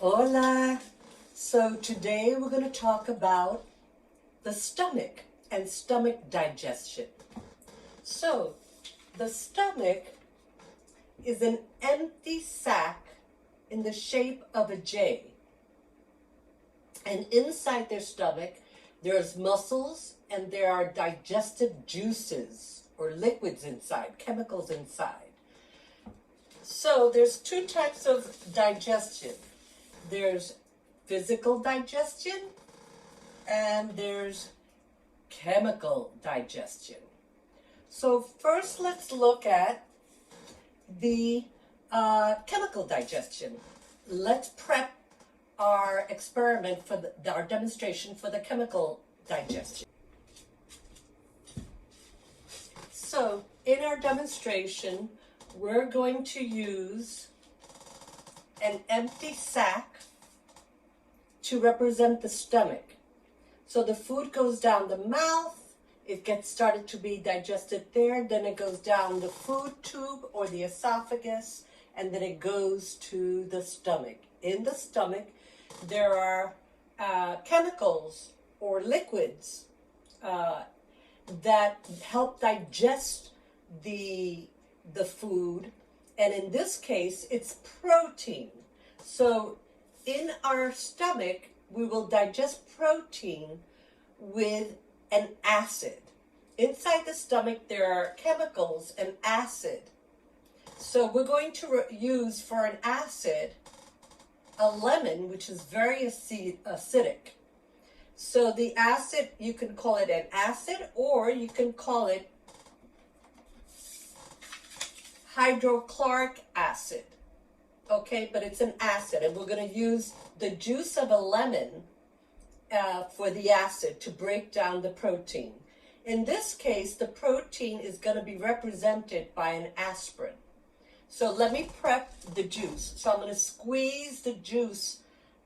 Hola! So today we're going to talk about the stomach and stomach digestion. So the stomach is an empty sac in the shape of a J. And inside their stomach, there's muscles and there are digestive juices or liquids inside, chemicals inside. So there's two types of digestion. There's physical digestion and there's chemical digestion. So first let's look at the chemical digestion. Let's prep our experiment for our demonstration for the chemical digestion. So in our demonstration, we're going to use an empty sac to represent the stomach. So the food goes down the mouth, it gets started to be digested there, then it goes down the food tube or the esophagus, and then it goes to the stomach. In the stomach, there are chemicals or liquids that help digest the food, and in this case, it's protein. So in our stomach, we will digest protein with an acid. Inside the stomach, there are chemicals and acid. So we're going to use for an acid a lemon, which is very acidic. So the acid, you can call it an acid or you can call it hydrochloric acid. Okay, but it's an acid, and we're going to use the juice of a lemon for the acid to break down the protein. In this case, the protein is going to be represented by an aspirin. So let me prep the juice. So I'm going to squeeze the juice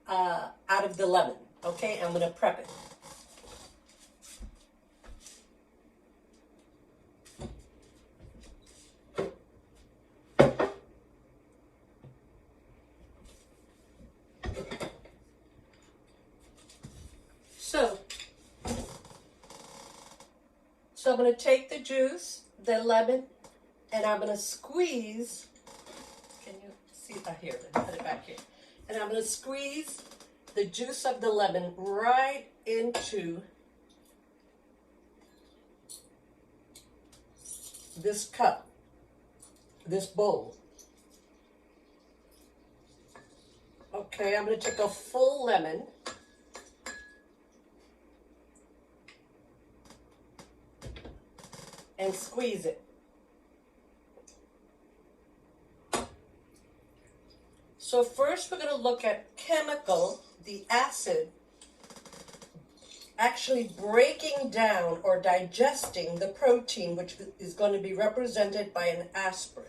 out of the lemon. Okay, I'm going to prep it. So I'm going to take the juice, the lemon, and I'm going to squeeze. Can you see that here? Let me put it back here. And I'm going to squeeze the juice of the lemon right into this cup, this bowl. Okay, I'm going to take a full lemon. And squeeze it. So first we're going to look at chemical, the acid, actually breaking down or digesting the protein, which is going to be represented by an aspirin.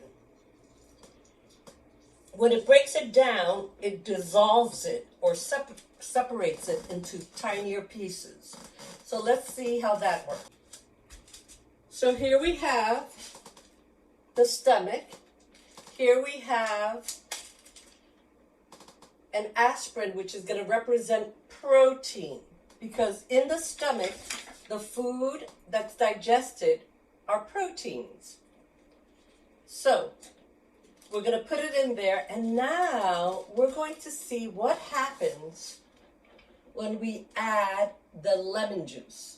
When it breaks it down, it dissolves it or separates it into tinier pieces. So let's see how that works. So here we have the stomach. Here we have an aspirin, which is going to represent protein, because in the stomach, the food that's digested are proteins. So we're going to put it in there, and now we're going to see what happens when we add the lemon juice.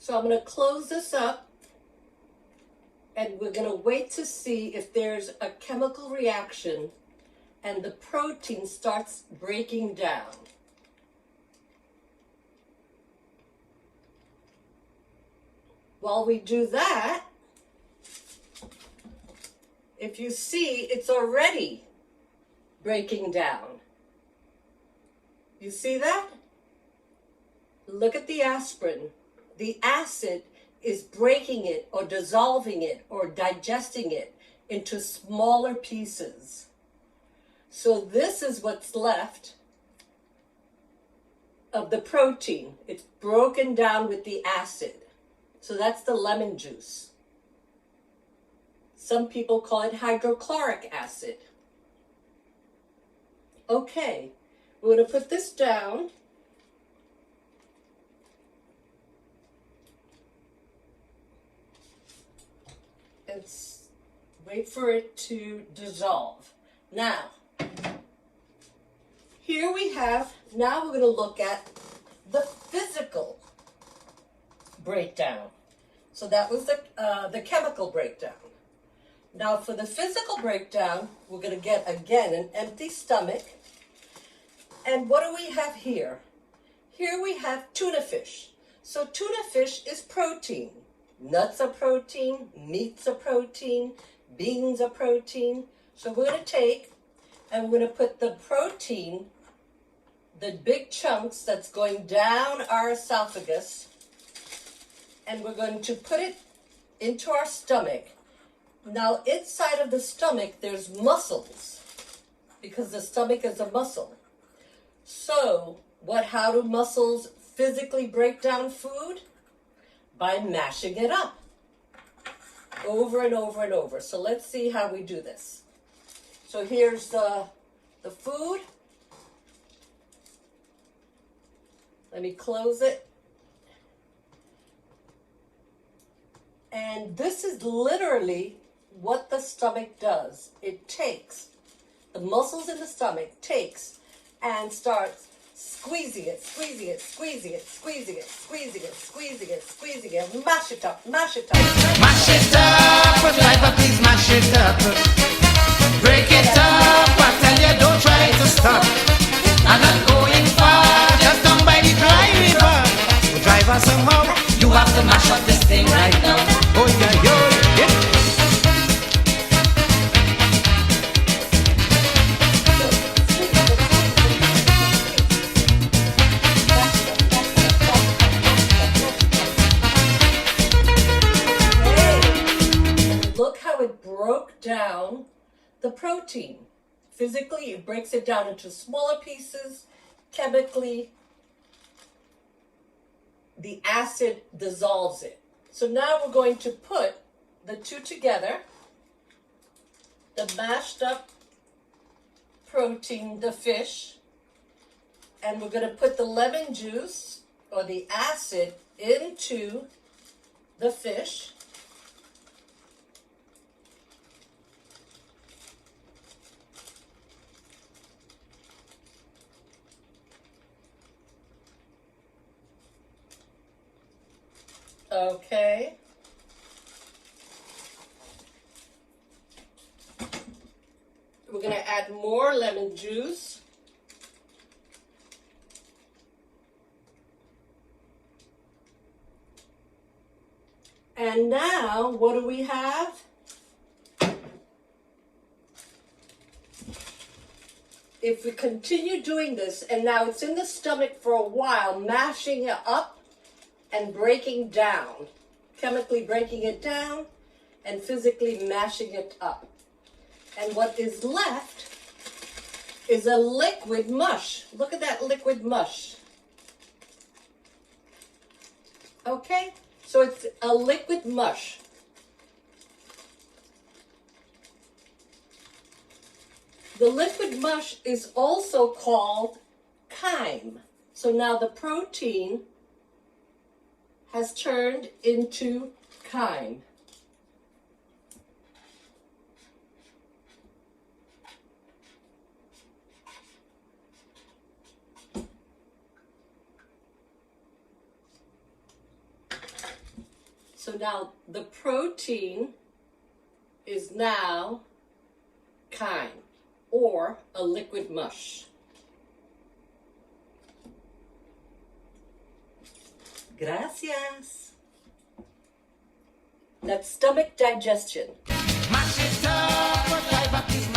So I'm going to close this up, and we're going to wait to see if there's a chemical reaction and the protein starts breaking down. While we do that, if you see, it's already breaking down. You see that? Look at the aspirin. The acid is breaking it or dissolving it or digesting it into smaller pieces. So this is what's left of the protein. It's broken down with the acid. So that's the lemon juice. Some people call it hydrochloric acid. Okay, we're going to put this down. And wait for it to dissolve. Now, here we have, now we're going to look at the physical breakdown. So that was the chemical breakdown. Now for the physical breakdown, we're going to get, again, an empty stomach. And what do we have here? Here we have tuna fish. So tuna fish is protein. Nuts are protein, meats are protein, beans are protein. So we're going to take and we're going to put the protein, the big chunks that's going down our esophagus, and we're going to put it into our stomach. Now inside of the stomach there's muscles, because the stomach is a muscle. So how do muscles physically break down food? By mashing it up over and over and over. So let's see how we do this. So here's the food. Let me close it. And this is literally what the stomach does. It takes, the muscles in the stomach takes and starts squeezing it, squeezing it, squeezing it, squeezing it, squeezing it, squeezing it, squeezing it, mash it up, mash it up. Mash it up, driver, please mash it up. Break it up, I tell you, don't try to stop. I'm not going far, just down by the dry river. Driver, somehow, you have to mash up this thing right now. Oh yeah, yeah. It broke down the protein. Physically, it breaks it down into smaller pieces. Chemically, the acid dissolves it. So now we're going to put the two together, the mashed up protein, the fish, and we're going to put the lemon juice or the acid into the fish. Okay. We're going to add more lemon juice. And now, what do we have? If we continue doing this, and now it's in the stomach for a while, mashing it up and breaking down, chemically breaking it down and physically mashing it up. And what is left is a liquid mush. Look at that liquid mush. Okay, so it's a liquid mush. The liquid mush is also called chyme. So now the protein has turned into chyme. So now the protein is now chyme, or a liquid mush. Gracias. That's stomach digestion. Mash it up, driver, please